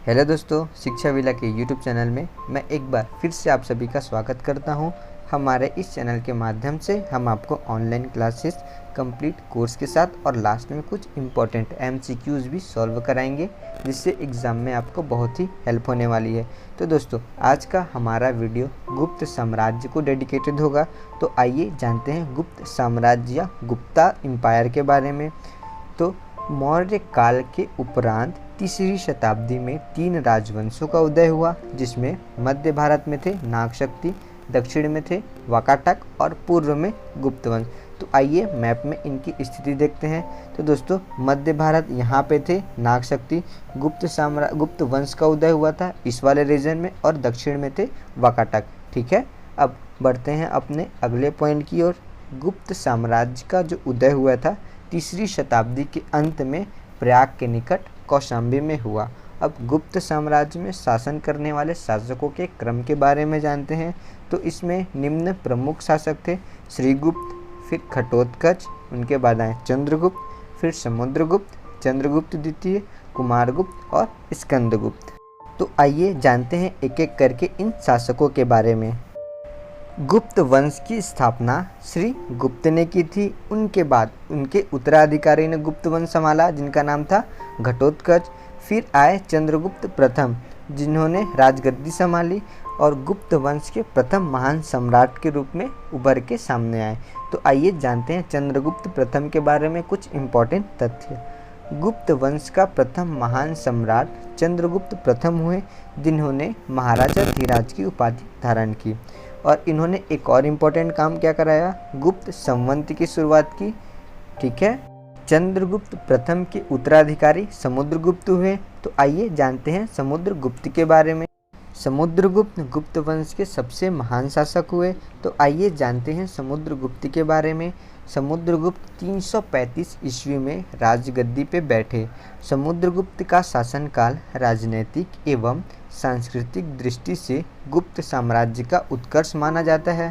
Hello दोस्तों, शिक्षा villa के यूट्यूब चैनल में मैं एक बार फिर से आप सभी का स्वागत करता हूं। हमारे इस चैनल के माध्यम से हम आपको ऑनलाइन क्लासेस कंप्लीट कोर्स के साथ और लास्ट में कुछ इम्पोर्टेंट MCQs भी सॉल्व कराएंगे, जिससे एग्ज़ाम में आपको बहुत ही हेल्प होने वाली है। तो दोस्तों, आज का हमारा वीडियो गुप्त साम्राज्य को डेडिकेटेड होगा। तो आइए जानते हैं गुप्त साम्राज्य या गुप्ता एम्पायर के बारे में। तो मौर्य काल के उपरांत तीसरी शताब्दी में 3 राजवंशों का उदय हुआ, जिसमें मध्य भारत में थे नागशक्ति, दक्षिण में थे वाकाटक और पूर्व में गुप्त वंश। तो आइए मैप में इनकी स्थिति देखते हैं। तो दोस्तों, मध्य भारत यहाँ पे थे नागशक्ति, गुप्त वंश का उदय हुआ था इस वाले रीजन में, और दक्षिण में थे वाकाटक। ठीक है, अब बढ़ते हैं अपने अगले पॉइंट की ओर। गुप्त साम्राज्य का जो उदय हुआ था तीसरी शताब्दी के अंत में प्रयाग के निकट कौशाम्बी में हुआ। अब गुप्त साम्राज्य में शासन करने वाले शासकों के क्रम के बारे में जानते हैं। तो इसमें निम्न प्रमुख शासक थे: श्रीगुप्त, फिर घटोत्कच, उनके बाद आए चंद्रगुप्त, फिर समुद्रगुप्त, चंद्रगुप्त द्वितीय, कुमारगुप्त और स्कंदगुप्त। तो आइए जानते हैं एक एक करके इन शासकों के बारे में। गुप्त वंश की स्थापना श्री गुप्त ने की थी। उनके बाद उनके उत्तराधिकारी ने गुप्त वंश संभाला, जिनका नाम था घटोत्कच। फिर आए चंद्रगुप्त प्रथम, जिन्होंने राजगद्दी संभाली और गुप्त वंश के प्रथम महान सम्राट के रूप में उभर के सामने आए। तो आइए जानते हैं चंद्रगुप्त प्रथम के बारे में कुछ इम्पोर्टेंट तथ्य। गुप्त वंश का प्रथम महान सम्राट चंद्रगुप्त प्रथम हुए, जिन्होंने महाराजा धीराज की उपाधि धारण की। और इन्होंने एक और इम्पोर्टेंट काम क्या कराया, गुप्त संवत की शुरुआत की। ठीक है, चंद्रगुप्त प्रथम के उत्तराधिकारी समुद्रगुप्त हुए। तो आइए जानते हैं समुद्रगुप्त के बारे में। समुद्रगुप्त गुप्त वंश के सबसे महान शासक हुए। तो आइए जानते हैं समुद्रगुप्त के बारे में। समुद्रगुप्त 335 ईस्वी में राजगद्दी पे बैठे। समुद्रगुप्त का शासनकाल राजनैतिक एवं सांस्कृतिक दृष्टि से गुप्त साम्राज्य का उत्कर्ष माना जाता है।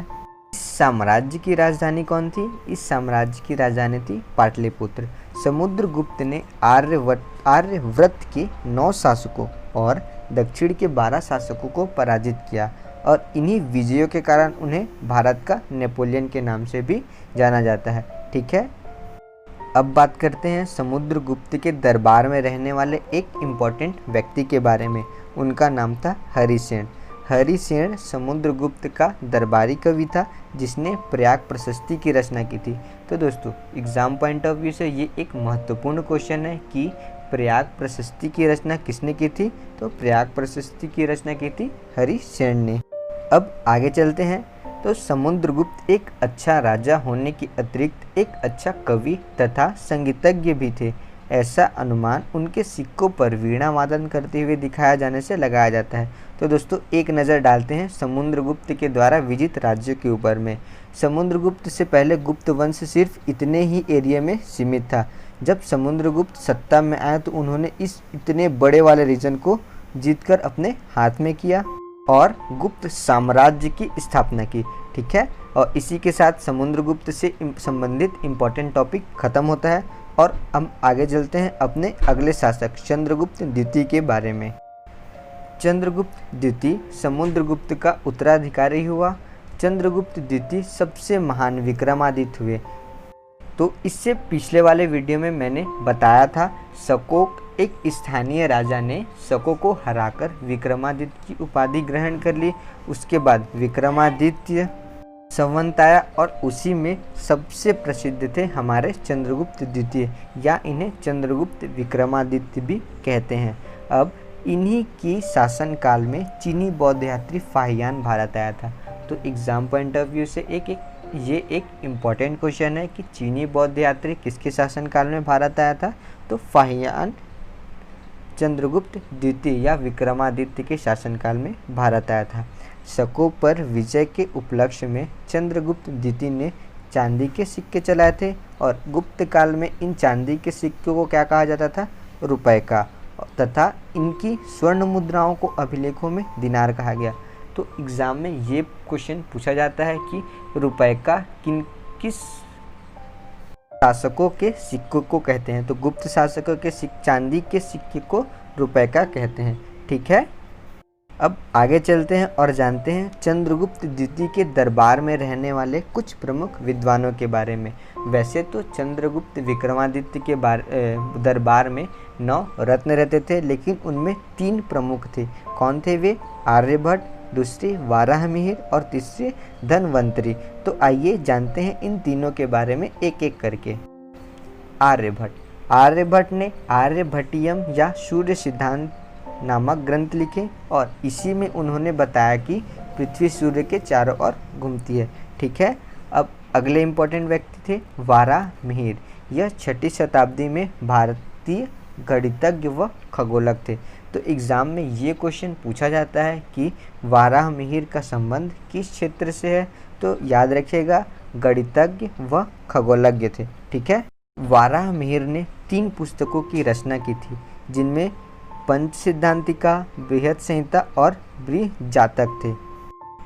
इस साम्राज्य की राजधानी कौन थी? इस साम्राज्य की राजधानी थी पाटलिपुत्र। समुद्रगुप्त ने आर्यव्रत के 9 शासकों और दक्षिण के 12 शासकों को पराजित किया, और इन्हीं विजयों के कारण उन्हें भारत का नेपोलियन के नाम से भी जाना जाता है। ठीक है, अब बात करते हैं समुद्रगुप्त के दरबार में रहने वाले एक इम्पॉर्टेंट व्यक्ति के बारे में। उनका नाम था हरिसेन। हरिसेन समुद्रगुप्त का दरबारी कवि था, जिसने प्रयाग प्रशस्ति की रचना की थी। तो दोस्तों, एग्जाम पॉइंट ऑफ व्यू से ये एक महत्वपूर्ण क्वेश्चन है कि प्रयाग प्रशस्ति की रचना किसने की थी? तो प्रयाग प्रशस्ति की रचना की थी हरिसेन ने। अब आगे चलते हैं। तो समुद्रगुप्त एक अच्छा राजा होने के अतिरिक्त एक अच्छा कवि तथा संगीतज्ञ भी थे। ऐसा अनुमान उनके सिक्कों पर वीणा वादन करते हुए दिखाया जाने से लगाया जाता है। तो दोस्तों, एक नज़र डालते हैं समुद्रगुप्त के द्वारा विजित राज्यों के ऊपर में। समुद्रगुप्त से पहले गुप्त वंश सिर्फ इतने ही एरिया में सीमित था। जब समुद्रगुप्त सत्ता में आए तो उन्होंने इस इतने बड़े वाले रीजन को जीतकर अपने हाथ में किया और गुप्त साम्राज्य की स्थापना की। ठीक है, और इसी के साथ समुद्रगुप्त से संबंधित इम्पोर्टेंट टॉपिक खत्म होता है, और हम आगे चलते हैं अपने अगले शासक चंद्रगुप्त द्वितीय के बारे में। चंद्रगुप्त द्वितीय समुद्रगुप्त का उत्तराधिकारी हुआ। चंद्रगुप्त द्वितीय सबसे महान विक्रमादित्य हुए। तो इससे पिछले वाले वीडियो में मैंने बताया था, शकोक एक स्थानीय राजा ने शकों को हराकर विक्रमादित्य की उपाधि ग्रहण कर ली। उसके बाद विक्रमादित्य संवत आया, और उसी में सबसे प्रसिद्ध थे हमारे चंद्रगुप्त द्वितीय, या इन्हें चंद्रगुप्त विक्रमादित्य भी कहते हैं। अब इन्हीं की शासनकाल में चीनी बौद्ध यात्री फाहियान भारत आया था। तो एग्जाम पॉइंट ऑफ व्यू से ये एक इम्पॉर्टेंट क्वेश्चन है कि चीनी बौद्ध यात्री किसके शासनकाल में भारत आया था? तो फाहियान चंद्रगुप्त द्वितीय या विक्रमादित्य के शासनकाल में भारत आया था। शकों पर विजय के उपलक्ष्य में चंद्रगुप्त द्वितीय ने चांदी के सिक्के चलाए थे, और गुप्त काल में इन चांदी के सिक्कों को क्या कहा जाता था? रुपए का, तथा इनकी स्वर्ण मुद्राओं को अभिलेखों में दिनार कहा गया। तो एग्ज़ाम में ये क्वेश्चन पूछा जाता है कि रुपए का किस शासकों के सिक्कों को कहते हैं? तो गुप्त शासकों के चांदी के सिक्के को रुपए का कहते हैं। ठीक है। अब आगे चलते हैं और जानते हैं चंद्रगुप्त द्वितीय के दरबार में रहने वाले कुछ प्रमुख विद्वानों के बारे में। वैसे तो चंद्रगुप्त विक्रमादित्य के दरबार में 9 रत्न रहते थे, लेकिन उनमें 3 प्रमुख थे। कौन थे वे? आर्यभट्ट, दूसरे वाराहमिहिर और तीसरे धनवंतरी। तो आइए जानते हैं इन तीनों के बारे में एक एक करके। आर्यभट्ट ने आर्यभट्टियम या सूर्य सिद्धांत नामक ग्रंथ लिखे और इसी में उन्होंने बताया कि पृथ्वी सूर्य के चारों ओर घूमती है। ठीक है। अब अगले इंपॉर्टेंट व्यक्ति थे वाराहमिहिर। यह 6ठी शताब्दी में भारतीय गणितज्ञ व खगोलक थे। तो एग्ज़ाम में ये क्वेश्चन पूछा जाता है कि वाराहमिहिर का संबंध किस क्षेत्र से है? तो याद रखिएगा, गणितज्ञ व खगोलज्ञ थे। ठीक है। वाराहमिहिर ने 3 पुस्तकों की रचना की थी, जिनमें पंचसिद्धांतिका, बृहत संहिता और बृहज्जातक थे।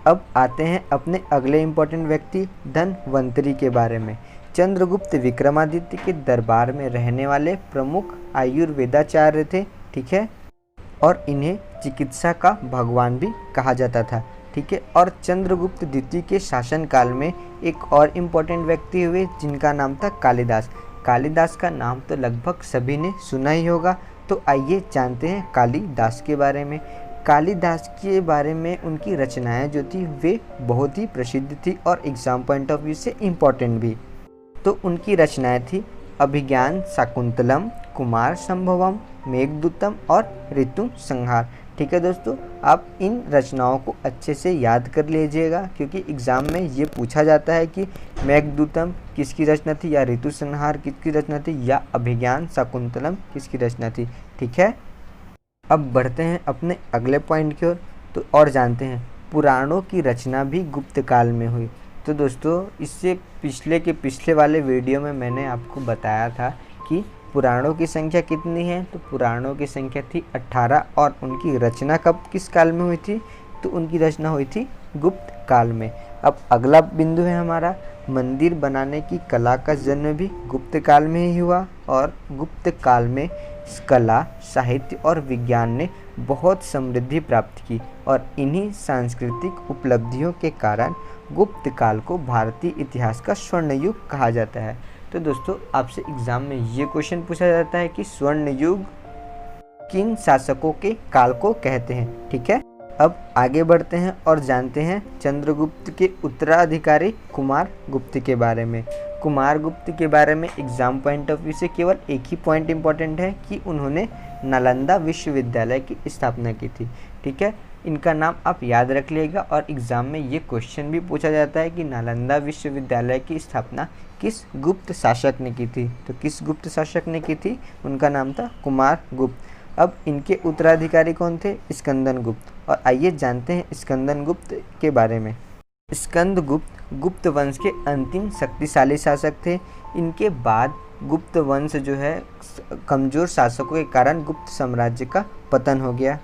अब आते हैं अपने अगले इंपॉर्टेंट व्यक्ति धनवंतरी के बारे में। चंद्रगुप्त विक्रमादित्य के दरबार में रहने वाले प्रमुख आयुर्वेदाचार्य थे। ठीक है। और इन्हें चिकित्सा का भगवान भी कहा जाता था। ठीक है। और चंद्रगुप्त द्वितीय के शासनकाल में एक और इम्पोर्टेंट व्यक्ति हुए जिनका नाम था कालिदास। कालिदास का नाम तो लगभग सभी ने सुना ही होगा। तो आइए जानते हैं कालिदास के बारे में। कालिदास के बारे में उनकी रचनाएं जो थी वे बहुत ही प्रसिद्ध थी और एग्जाम पॉइंट ऑफ व्यू से इम्पोर्टेंट भी। तो उनकी रचनाएं थी अभिज्ञान शाकुंतलम, कुमार संभवम, मेघदूतम और ऋतु संहार। ठीक है दोस्तों, आप इन रचनाओं को अच्छे से याद कर लीजिएगा, क्योंकि एग्ज़ाम में ये पूछा जाता है कि मेघदूतम किसकी रचना थी, या ऋतु संहार किसकी रचना थी, या अभिज्ञान शाकुंतलम किसकी रचना थी। ठीक है। अब बढ़ते हैं अपने अगले पॉइंट की ओर और जानते हैं पुराणों की रचना भी गुप्त काल में हुई। तो दोस्तों, इससे पिछले वाले वीडियो में मैंने आपको बताया था कि पुराणों की संख्या कितनी है। तो पुराणों की संख्या थी 18 और उनकी रचना कब किस काल में हुई थी? तो उनकी रचना हुई थी गुप्त काल में। अब अगला बिंदु है हमारा, मंदिर बनाने की कला का जन्म भी गुप्त काल में ही हुआ। और गुप्त काल में कला, साहित्य और विज्ञान ने बहुत समृद्धि प्राप्त की और इन्हीं सांस्कृतिक उपलब्धियों के कारण गुप्त काल को भारतीय इतिहास का स्वर्ण युग कहा जाता है। तो दोस्तों, आपसे एग्जाम में ये क्वेश्चन पूछा जाता है कि स्वर्ण युग किन शासकों के काल को कहते हैं। ठीक है। अब आगे बढ़ते हैं और जानते हैं चंद्रगुप्त के उत्तराधिकारी कुमार गुप्त के बारे में। कुमार गुप्त के बारे में एग्जाम पॉइंट ऑफ व्यू से केवल एक ही पॉइंट इंपॉर्टेंट है कि उन्होंने नालंदा विश्वविद्यालय की स्थापना की थी। ठीक है। इनका नाम आप याद रख लीजिएगा और एग्ज़ाम में ये क्वेश्चन भी पूछा जाता है कि नालंदा विश्वविद्यालय की स्थापना किस गुप्त शासक ने की थी। तो किस गुप्त शासक ने की थी? उनका नाम था कुमार गुप्त। अब इनके उत्तराधिकारी कौन थे? स्कंदन गुप्त। और आइए जानते हैं स्कंदन गुप्त के बारे में। स्कंद गुप्त गुप्त वंश के अंतिम शक्तिशाली शासक थे। इनके बाद गुप्त वंश जो है कमज़ोर शासकों के कारण गुप्त साम्राज्य का पतन हो गया।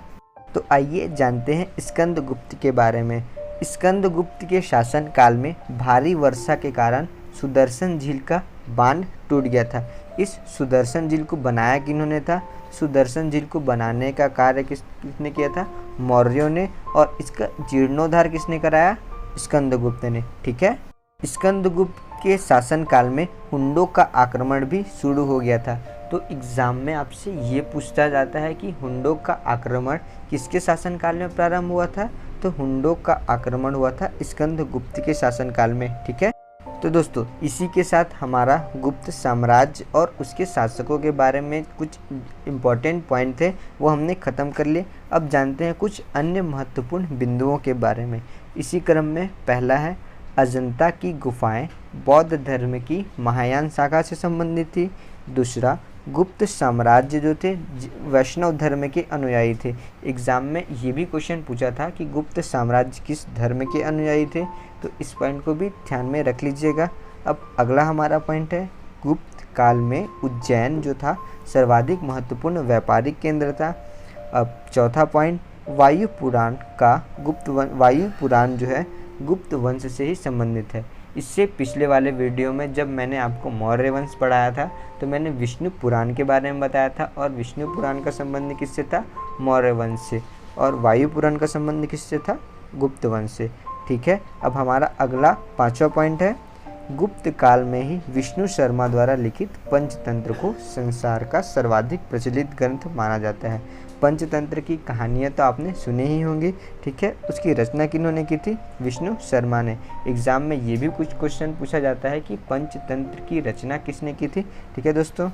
तो आइए जानते हैं स्कंद गुप्त के बारे में। स्कंद गुप्त के शासन काल में भारी वर्षा के कारण सुदर्शन झील का बांध टूट गया था। इस सुदर्शन झील को बनाया किन्होंने था? सुदर्शन झील को बनाने का कार्य किसने किया था? मौर्यों ने। और इसका जीर्णोद्धार किसने कराया? स्कंदगुप्त ने। ठीक है। स्कंदगुप्त के शासनकाल में हुंडों का आक्रमण भी शुरू हो गया था। तो एग्ज़ाम में आपसे ये पूछा जाता है कि हुंडों का आक्रमण किसके शासनकाल में प्रारंभ हुआ था? तो हुंडों का आक्रमण हुआ था स्कंदगुप्त के शासनकाल में। ठीक है। तो दोस्तों, इसी के साथ हमारा गुप्त साम्राज्य और उसके शासकों के बारे में कुछ इम्पोर्टेंट पॉइंट थे वो हमने ख़त्म कर लिए। अब जानते हैं कुछ अन्य महत्वपूर्ण बिंदुओं के बारे में। इसी क्रम में पहला है अजंता की गुफाएं बौद्ध धर्म की महायान शाखा से संबंधित थी। दूसरा, गुप्त साम्राज्य जो थे वैष्णव धर्म के अनुयायी थे। एग्ज़ाम में ये भी क्वेश्चन पूछा था कि गुप्त साम्राज्य किस धर्म के अनुयायी थे। तो इस पॉइंट को भी ध्यान में रख लीजिएगा। अब अगला हमारा पॉइंट है गुप्त काल में उज्जैन जो था सर्वाधिक महत्वपूर्ण व्यापारिक केंद्र था। अब चौथा पॉइंट, वायु पुराण जो है गुप्त वंश से ही संबंधित है। इससे पिछले वाले वीडियो में जब मैंने आपको मौर्य वंश पढ़ाया था तो मैंने विष्णु पुराण के बारे में बताया था और विष्णु पुराण का संबंध किससे था? मौर्य वंश से, और वायु पुराण का संबंध किससे था? गुप्त वंश से। ठीक है, अब हमारा अगला 5वां पॉइंट है, गुप्त काल में ही विष्णु शर्मा द्वारा लिखित पंचतंत्र को संसार का सर्वाधिक प्रचलित ग्रंथ माना जाता है। पंचतंत्र की कहानियाँ तो आपने सुनी ही होंगी। ठीक है, उसकी रचना किन्होंने की थी? विष्णु शर्मा ने। एग्जाम में ये भी कुछ क्वेश्चन पूछा जाता है कि पंचतंत्र की रचना किसने की थी। ठीक है दोस्तों,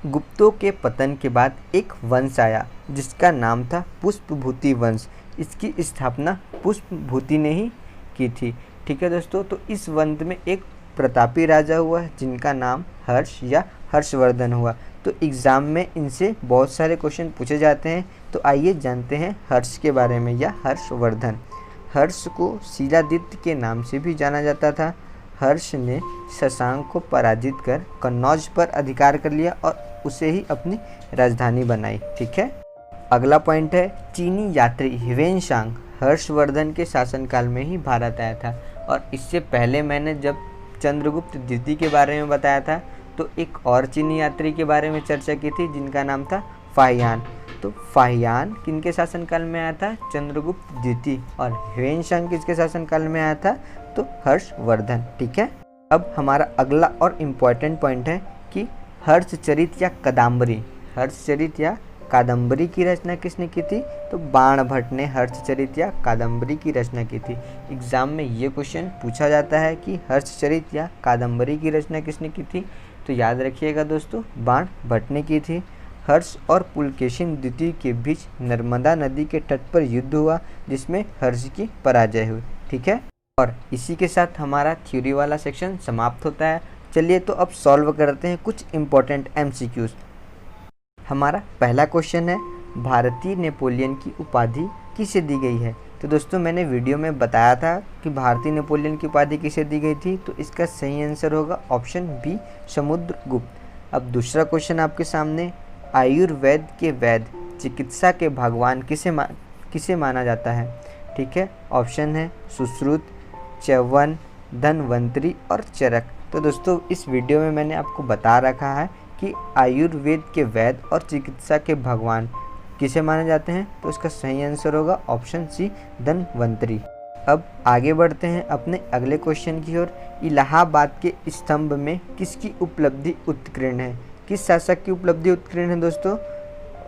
गुप्तों के पतन के बाद एक वंश आया जिसका नाम था पुष्पभूति वंश। इसकी स्थापना पुष्पभूति ने ही की थी। ठीक है दोस्तों, तो इस वंश में एक प्रतापी राजा हुआ जिनका नाम हर्ष या हर्षवर्धन हुआ। तो एग्ज़ाम में इनसे बहुत सारे क्वेश्चन पूछे जाते हैं। तो आइए जानते हैं हर्ष के बारे में या हर्षवर्धन। हर्ष को शिलादित्य के नाम से भी जाना जाता था। हर्ष ने शशांक को पराजित कर कन्नौज पर अधिकार कर लिया और उसे ही अपनी राजधानी बनाई। ठीक है, अगला पॉइंट है, चीनी यात्री ह्वेनसांग हर्षवर्धन के शासनकाल में ही भारत आया था। और इससे पहले मैंने जब चंद्रगुप्त द्वितीय के बारे में बताया था तो एक और चीनी यात्री के बारे में चर्चा की थी जिनका नाम था फाहियान। तो फाहियान किनके शासनकाल में आया था? चंद्रगुप्त द्वितीय। और ह्वेनसांग किसके शासनकाल में आया था? तो हर्षवर्धन। ठीक है, अब हमारा अगला और इम्पॉर्टेंट पॉइंट है कि हर्षचरित या कादम्बरी, हर्षचरित या कादम्बरी की रचना किसने की थी? तो बाणभट्ट ने हर्षचरित या कादम्बरी की रचना की थी। एग्जाम में ये क्वेश्चन पूछा जाता है कि हर्षचरित या कादम्बरी की रचना किसने की थी? तो याद रखिएगा दोस्तों, बाणभट्ट ने की थी। हर्ष और पुलकेशिन द्वितीय के बीच नर्मदा नदी के तट पर युद्ध हुआ जिसमें हर्ष की पराजय हुई। ठीक है, और इसी के साथ हमारा थ्योरी वाला सेक्शन समाप्त होता है। चलिए तो अब सॉल्व करते हैं कुछ इम्पोर्टेंट MCQs। हमारा पहला क्वेश्चन है, भारतीय नेपोलियन की उपाधि किसे दी गई है? तो दोस्तों मैंने वीडियो में बताया था कि भारतीय नेपोलियन की उपाधि किसे दी गई थी। तो इसका सही आंसर होगा ऑप्शन बी, समुद्रगुप्त। अब दूसरा क्वेश्चन आपके सामने, आयुर्वेद के वैद्य चिकित्सा के भगवान किसे माना जाता है? ठीक है, ऑप्शन है सुश्रुत, च्यवन, धन्वंतरी और चरक। तो दोस्तों इस वीडियो में मैंने आपको बता रखा है कि आयुर्वेद के वैद्य और चिकित्सा के भगवान किसे माने जाते हैं। तो इसका सही आंसर होगा ऑप्शन सी, धन्वंतरी। अब आगे बढ़ते हैं अपने अगले क्वेश्चन की ओर। इलाहाबाद के स्तंभ में किसकी उपलब्धि उत्कीर्ण है? किस शासक की उपलब्धि उत्कीर्ण है दोस्तों?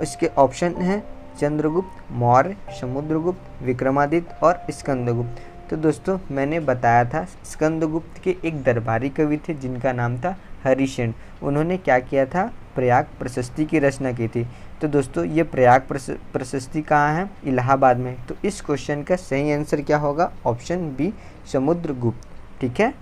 इसके ऑप्शन हैं चंद्रगुप्त मौर्य, समुद्रगुप्त, विक्रमादित्य और स्कंदगुप्त। तो दोस्तों मैंने बताया था स्कंदगुप्त के एक दरबारी कवि थे जिनका नाम था हरिसेन। उन्होंने क्या किया था? प्रयाग प्रशस्ति की रचना की थी। तो दोस्तों ये प्रयाग प्रशस्ति कहाँ है? इलाहाबाद में। तो इस क्वेश्चन का सही आंसर क्या होगा? Option B, Samudragupta. ठीक है,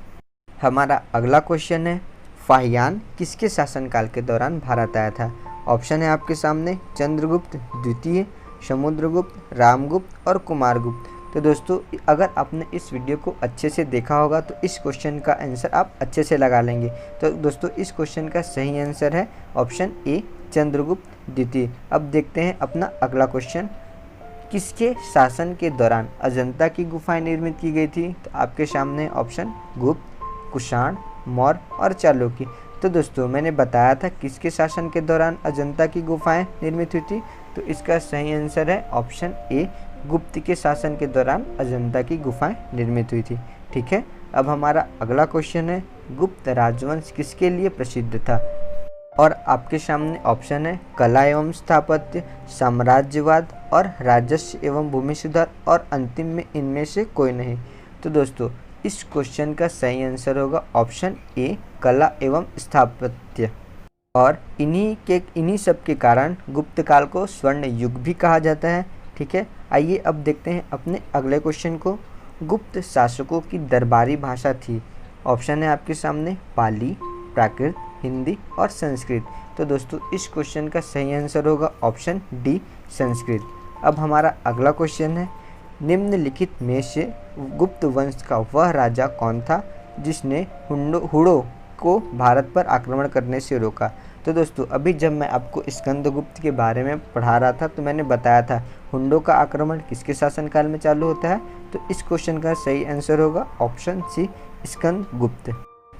हमारा अगला क्वेश्चन है, फाहियान किसके शासनकाल के दौरान भारत आया था? ऑप्शन है आपके सामने चंद्रगुप्त द्वितीय, समुद्रगुप्त, रामगुप्त और कुमारगुप्त। तो दोस्तों अगर आपने इस वीडियो को अच्छे से देखा होगा तो इस क्वेश्चन का आंसर आप अच्छे से लगा लेंगे। तो दोस्तों इस क्वेश्चन का सही आंसर है ऑप्शन ए, चंद्रगुप्त द्वितीय। अब देखते हैं अपना अगला क्वेश्चन, किसके शासन के दौरान अजंता की गुफाएं निर्मित की गई थी? तो आपके सामने ऑप्शन गुप्त, कुषाण, मौर्य और चालुक्य। तो दोस्तों मैंने बताया था किसके शासन के दौरान अजंता की गुफाएं निर्मित हुई थी। तो इसका सही आंसर है ऑप्शन ए, गुप्त के शासन के दौरान अजंता की गुफाएं निर्मित हुई थी। ठीक है, अब हमारा अगला क्वेश्चन है, गुप्त राजवंश किसके लिए प्रसिद्ध था? और आपके सामने ऑप्शन है कला एवं स्थापत्य, साम्राज्यवाद और राजस्व एवं भूमि सुधार और अंतिम में इनमें से कोई नहीं। तो दोस्तों इस क्वेश्चन का सही आंसर होगा ऑप्शन ए, कला एवं स्थापत्य। और इन्हीं सब के कारण गुप्त काल को स्वर्ण युग भी कहा जाता है। ठीक है, आइए अब देखते हैं अपने अगले क्वेश्चन को। गुप्त शासकों की दरबारी भाषा थी। ऑप्शन है आपके सामने पाली, प्राकृत, हिंदी और संस्कृत। तो दोस्तों इस क्वेश्चन का सही आंसर होगा ऑप्शन डी, संस्कृत। अब हमारा अगला क्वेश्चन है, निम्नलिखित में से गुप्त वंश का वह राजा कौन था जिसने हुड़ों को भारत पर आक्रमण करने से रोका? तो दोस्तों अभी जब मैं आपको स्कंदगुप्त के बारे में पढ़ा रहा था तो मैंने बताया था हुंडों का आक्रमण किसके शासनकाल में चालू होता है। तो इस क्वेश्चन का सही आंसर होगा ऑप्शन सी, स्कंदगुप्त।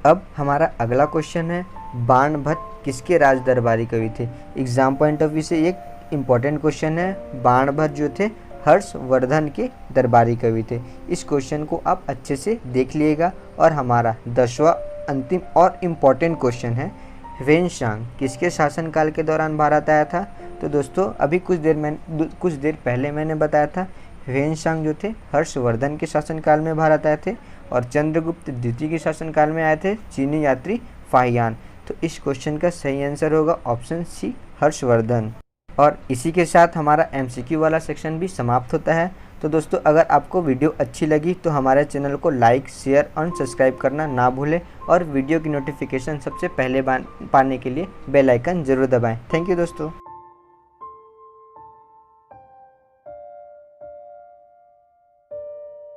अब हमारा अगला क्वेश्चन है, बाणभट्ट किसके राज दरबारी कवि थे? एग्जाम पॉइंट ऑफ व्यू से एक इम्पॉर्टेंट क्वेश्चन है। बाणभट्ट जो थे हर्षवर्धन के दरबारी कवि थे। इस क्वेश्चन को आप अच्छे से देख लीजिएगा। और हमारा 10वां अंतिम और इम्पॉर्टेंट क्वेश्चन है, ह्वेनसांग किसके शासनकाल के दौरान भारत आया था? तो दोस्तों अभी कुछ देर पहले मैंने बताया था, ह्वेनसांग जो थे हर्षवर्धन के शासनकाल में भारत आए थे और चंद्रगुप्त द्वितीय के शासनकाल में आए थे चीनी यात्री फाहियान। तो इस क्वेश्चन का सही आंसर होगा ऑप्शन सी, हर्षवर्धन। और इसी के साथ हमारा MCQ वाला सेक्शन भी समाप्त होता है। तो दोस्तों अगर आपको वीडियो अच्छी लगी तो हमारे चैनल को लाइक, शेयर और सब्सक्राइब करना ना भूलें और वीडियो की नोटिफिकेशन सबसे पहले पाने के लिए बेल आइकन ज़रूर दबाएं। थैंक यू दोस्तों।